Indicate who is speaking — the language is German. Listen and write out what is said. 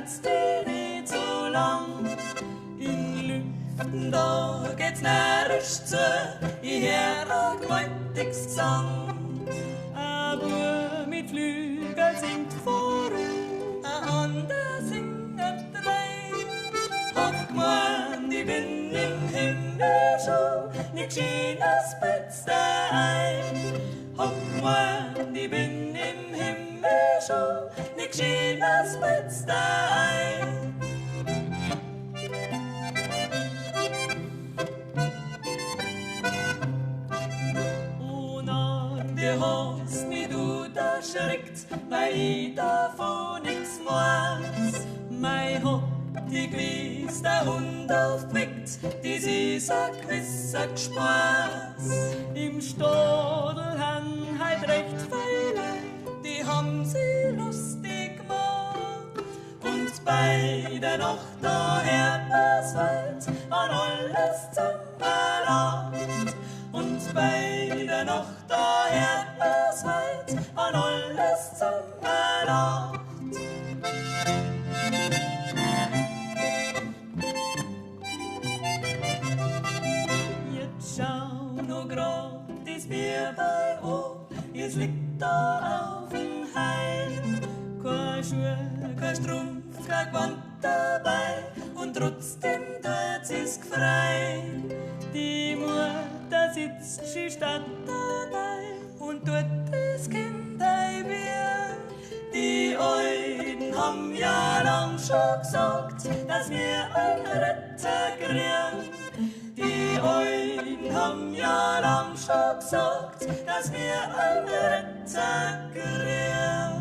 Speaker 1: schwätzt die nicht so lang. In Lüften, da geht's närrisch zu, ich hör ein gewaltiges Gesang. Ein Bub mit Flügel singt voran, ein anderer singt drei. Hab gemeint, ich bin im Himmel schon, nicht geschehen das Beste ein. Hab gemeint, ich bin im Himmel schon, nicht geschehen das Beste ein. Du hast mich erschreckt, weil ich davon nix weiß. Mei hat die gewiss der Hund aufgeweckt, das ist ein gewisser Spaß. Im Stadel han halt recht viele, die haben sie lustig gemacht. Und bei der Nacht da hört man's weit, an alles zusammenlacht. Und bei der Nacht da hört man's weit, an alles zusammenlacht. Jetzt schau nur grad das Bierbein an, es liegt da auf dem Heim. Kein Schuh, kein Strumpf, kein Gewand dabei, und trotzdem tut's es frei. Die Mutter sitzt sie statt dabei und tut das Kind weh. Die Alten haben ja lang schon gesagt, dass wir einen Retter kriegen. Die Alten haben ja lang schon gesagt, dass wir einen Retter kriegen.